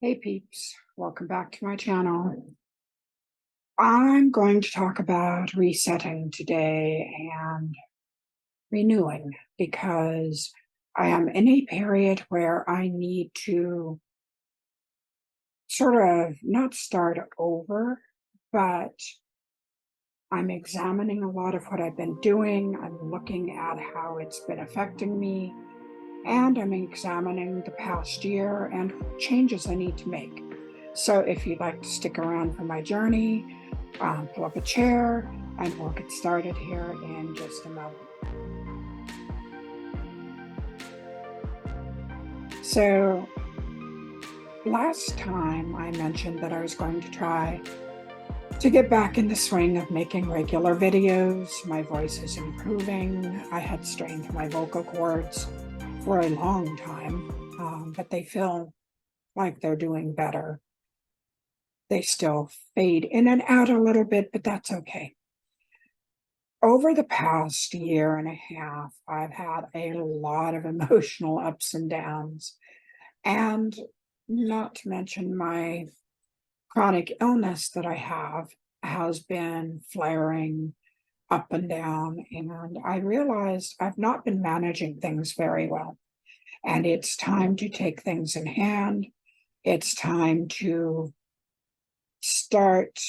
Hey peeps, welcome back to my channel. I'm going to talk about resetting today and renewing because I am in a period where I need to sort of not start over, but I'm examining a lot of what I've been doing. I'm looking at how it's been affecting me, and I'm examining the past year and changes I need to make. So if you'd like to stick around for my journey, pull up a chair and we'll get started here in just a moment. So last time I mentioned that I was going to try to get back in the swing of making regular videos. My voice is improving. I had strained my vocal cords for a long time, but they feel like they're doing better. They still fade in and out a little bit, but that's okay. Over the past year and a half, I've had a lot of emotional ups and downs, and not to mention my chronic illness that I have has been flaring up and down, and I realized I've not been managing things very well, and it's time to take things in hand. It's time to start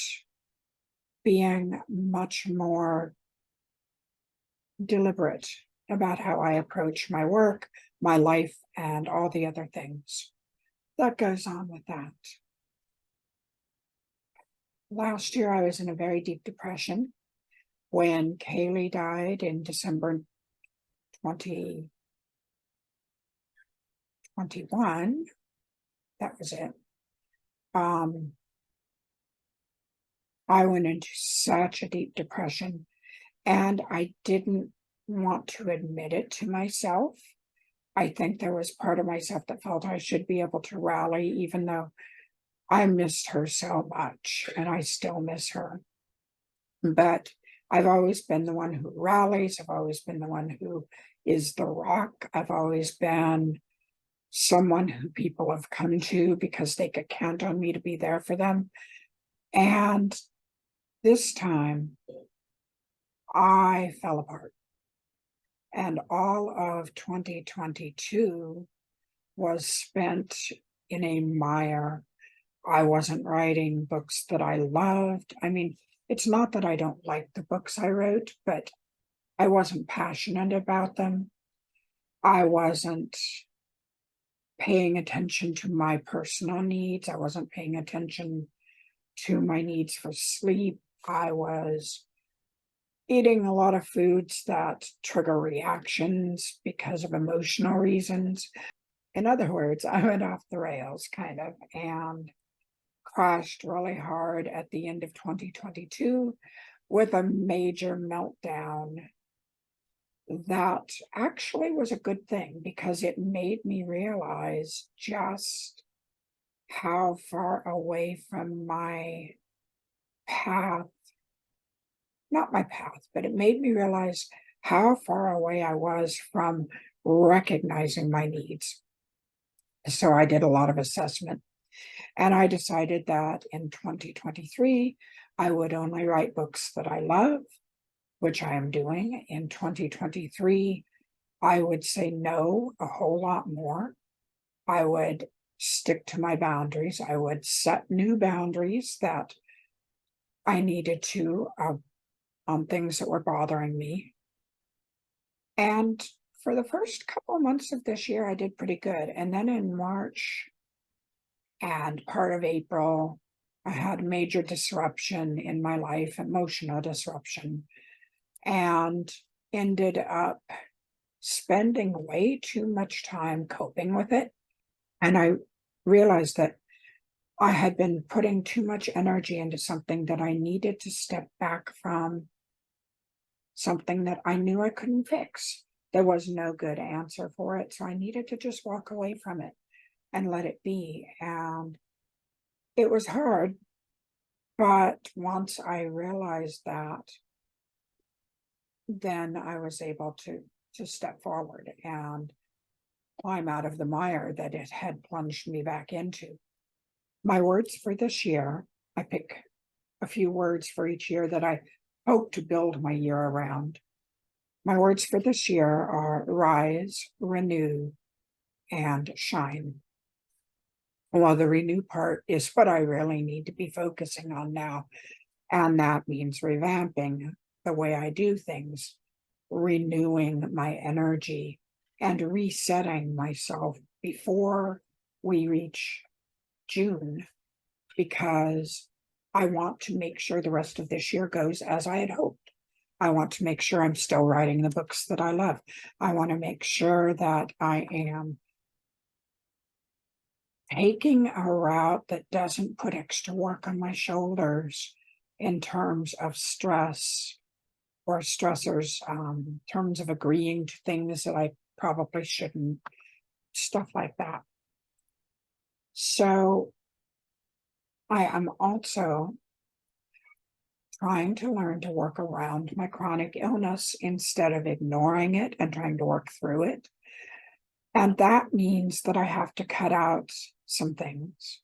being much more deliberate about how I approach my work, my life, and all the other things that goes on with that. Last year, I was in a very deep depression when Kaylee died in December 2021. That was it. I went into such a deep depression, and I didn't want to admit it to myself. I think there was part of myself that felt I should be able to rally, even though I missed her so much, and I still miss her. But I've always been the one who rallies. I've always been the one who is the rock. I've always been someone who people have come to because they could count on me to be there for them. And this time, I fell apart. And all of 2022 was spent in a mire. I wasn't writing books that I loved. I mean, it's not that I don't like the books I wrote, but I wasn't passionate about them. I wasn't paying attention to my personal needs. I wasn't paying attention to my needs for sleep. I was eating a lot of foods that trigger reactions because of emotional reasons. In other words, I went off the rails kind of and crashed really hard at the end of 2022 with a major meltdown. That actually was a good thing because it made me realize just how far away from my path, not my path, but it made me realize how far away I was from recognizing my needs. So I did a lot of assessment, and I decided that in 2023, I would only write books that I love, which I am doing. In 2023, I would say no a whole lot more. I would stick to my boundaries. I would set new boundaries that I needed to on things that were bothering me. And for the first couple of months of this year, I did pretty good. And then in March and part of April, I had major disruption in my life, emotional disruption, and ended up spending way too much time coping with it. And I realized that I had been putting too much energy into something that I needed to step back from, something that I knew I couldn't fix. There was no good answer for it. So I needed to just walk away from it and let it be. And it was hard. But once I realized that, then I was able to step forward and climb out of the mire that it had plunged me back into. My words for this year, I pick a few words for each year that I hope to build my year around. My words for this year are rise, renew, and shine. Well, the renew part is what I really need to be focusing on now. And that means revamping the way I do things, renewing my energy, and resetting myself before we reach June, because I want to make sure the rest of this year goes as I had hoped. I want to make sure I'm still writing the books that I love. I want to make sure that I am taking a route that doesn't put extra work on my shoulders in terms of stress or stressors, terms of agreeing to things that I probably shouldn't, stuff like that. So I am also trying to learn to work around my chronic illness instead of ignoring it and trying to work through it. And that means that I have to cut out some things.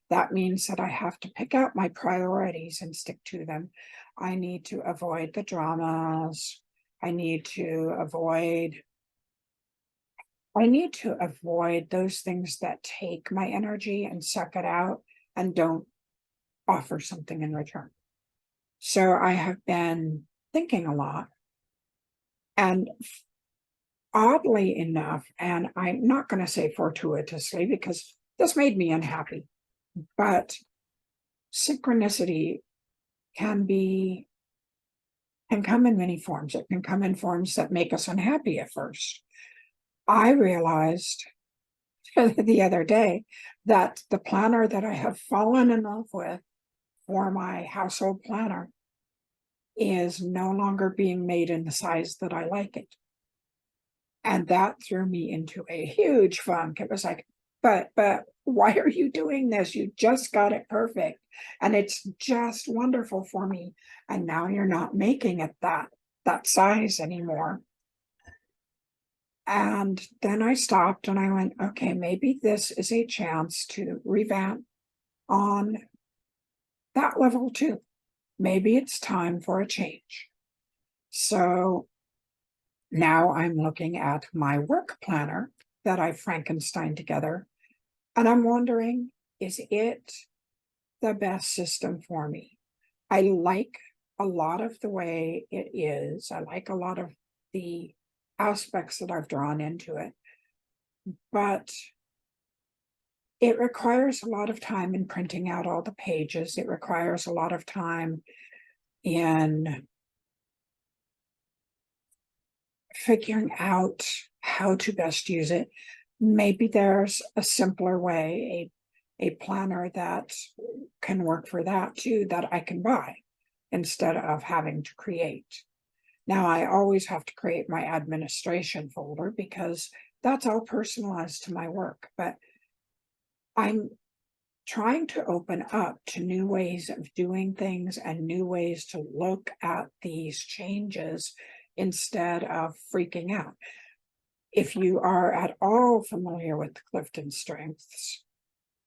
That means that I have to pick out my priorities and stick to them. I need to avoid the dramas. I need to avoid those things that take my energy and suck it out and don't offer something in return. So I have been thinking a lot, and oddly enough, and I'm not going to say fortuitously because this made me unhappy, but synchronicity can come in many forms. It can come in forms that make us unhappy at first. I realized the other day that the planner that I have fallen in love with for my household planner is no longer being made in the size that I like it. And that threw me into a huge funk. It was like, but why are you doing this? You just got it perfect. And it's just wonderful for me. And now you're not making it that size anymore. And then I stopped and I went, okay, maybe this is a chance to revamp on that level too. Maybe it's time for a change. So now I'm looking at my work planner that I Frankenstein together, and I'm wondering, is it the best system for me? I like a lot of the way it is. I like a lot of the aspects that I've drawn into it, but it requires a lot of time in printing out all the pages. It requires a lot of time in figuring out how to best use it. Maybe there's a simpler way, a planner that can work for that too, that I can buy instead of having to create. Now, I always have to create my administration folder because that's all personalized to my work, but I'm trying to open up to new ways of doing things and new ways to look at these changes instead of freaking out. If you are at all familiar with the Clifton Strengths,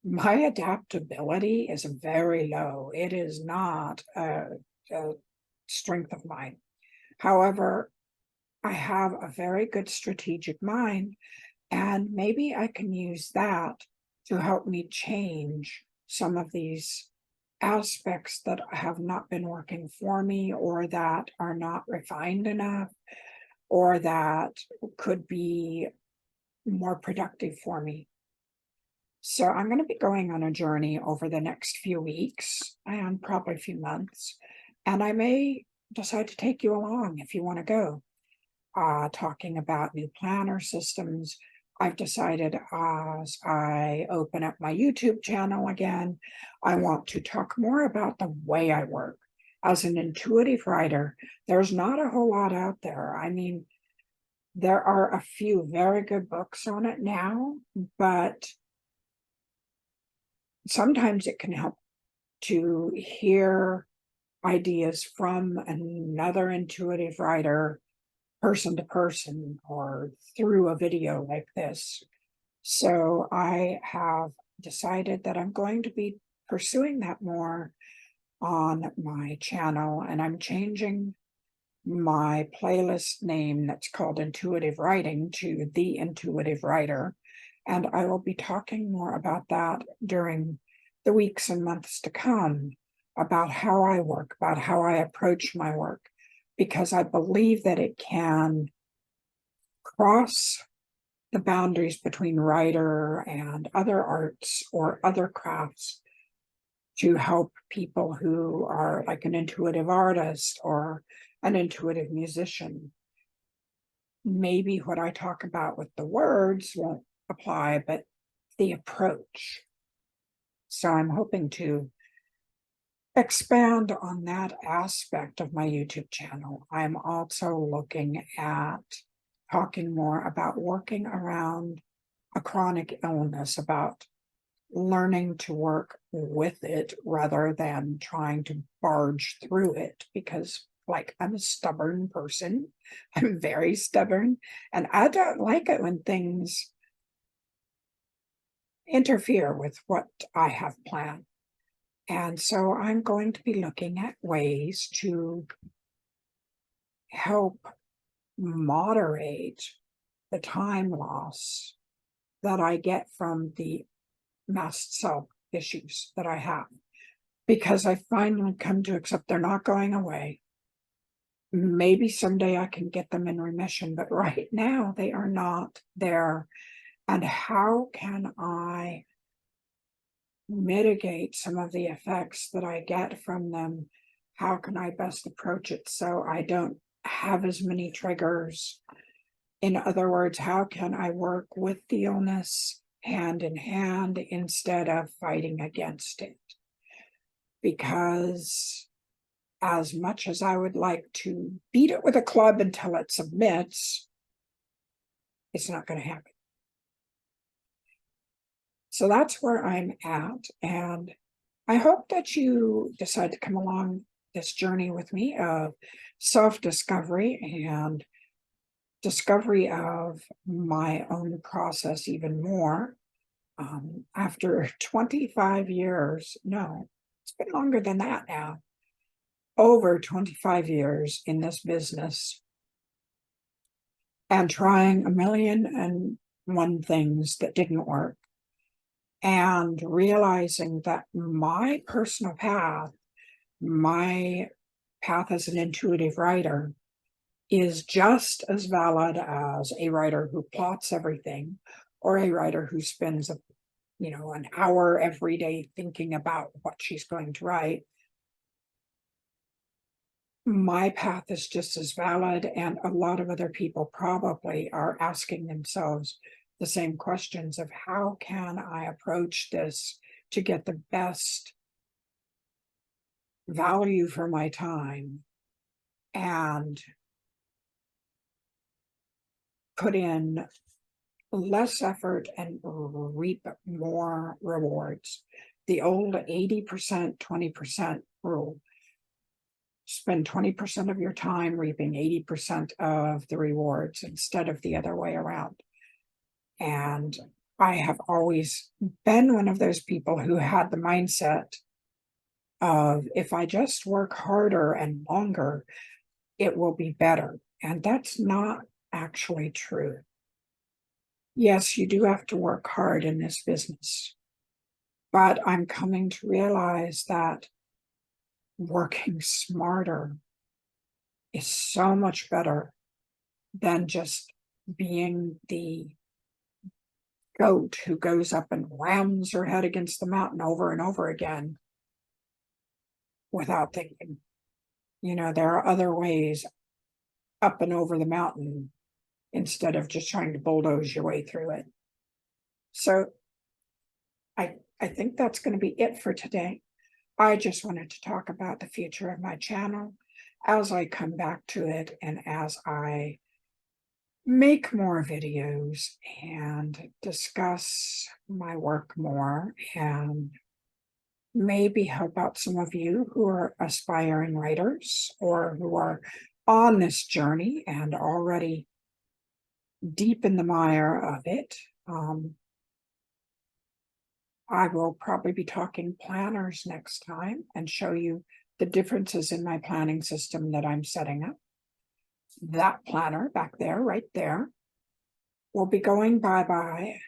my adaptability is very low. It is not a strength of mine. However, I have a very good strategic mind, and maybe I can use that to help me change some of these aspects that have not been working for me, or that are not refined enough, or that could be more productive for me. So I'm going to be going on a journey over the next few weeks and probably a few months, and I may decide to take you along if you want to go. Talking about new planner systems. I've decided as I open up my YouTube channel again, I want to talk more about the way I work. As an intuitive writer, there's not a whole lot out there. I mean, there are a few very good books on it now, but sometimes it can help to hear ideas from another intuitive writer, person to person, or through a video like this. So I have decided that I'm going to be pursuing that more on my channel, and I'm changing my playlist name that's called Intuitive Writing to The Intuitive Writer. And I will be talking more about that during the weeks and months to come, about how I work, about how I approach my work, because I believe that it can cross the boundaries between writer and other arts or other crafts to help people who are like an intuitive artist or an intuitive musician. Maybe what I talk about with the words won't apply, but the approach. So I'm hoping to expand on that aspect of my YouTube channel. I'm also looking at talking more about working around a chronic illness, about learning to work with it rather than trying to barge through it, because like I'm a stubborn person. I'm very stubborn, and I don't like it when things interfere with what I have planned. And so I'm going to be looking at ways to help moderate the time loss that I get from the mast cell issues that I have, because I finally come to accept they're not going away. Maybe someday I can get them in remission, but right now they are not there. And how can I mitigate some of the effects that I get from them? How can I best approach it so I don't have as many triggers? In other words, how can I work with the illness hand in hand instead of fighting against it? Because as much as I would like to beat it with a club until it submits, it's not going to happen. So that's where I'm at. And I hope that you decide to come along this journey with me of self-discovery and discovery of my own process even more. After 25 years, no, it's been longer than that now, over 25 years in this business, and trying a million and one things that didn't work, and realizing that my personal path, my path as an intuitive writer, is just as valid as a writer who plots everything, or a writer who spends an hour every day thinking about what she's going to write. My path is just as valid, and a lot of other people probably are asking themselves the same questions of how can I approach this to get the best value for my time and put in less effort and reap more rewards. The old 80%, 20% rule. Spend 20% of your time reaping 80% of the rewards instead of the other way around. And I have always been one of those people who had the mindset of, if I just work harder and longer, it will be better. And that's not actually true. Yes, you do have to work hard in this business, but I'm coming to realize that working smarter is so much better than just being the goat who goes up and rams her head against the mountain over and over again without thinking. There are other ways up and over the mountain instead of just trying to bulldoze your way through it. So I think that's going to be it for today. I just wanted to talk about the future of my channel as I come back to it and as I make more videos and discuss my work more, and maybe help out some of you who are aspiring writers or who are on this journey and already deep in the mire of it. I will probably be talking planners next time and show you the differences in my planning system that I'm setting up. That planner back there, right there, will be going bye-bye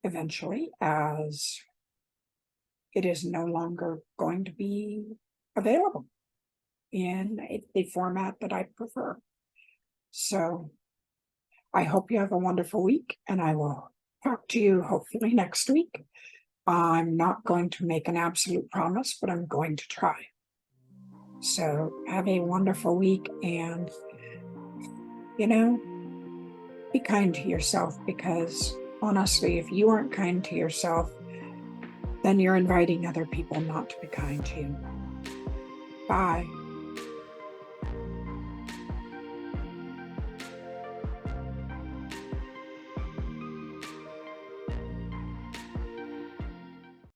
eventually, as it is no longer going to be available in the format that I prefer. So I hope you have a wonderful week, and I will talk to you hopefully next week. I'm not going to make an absolute promise, but I'm going to try. So have a wonderful week, and, be kind to yourself, because honestly, if you aren't kind to yourself, then you're inviting other people not to be kind to you. Bye.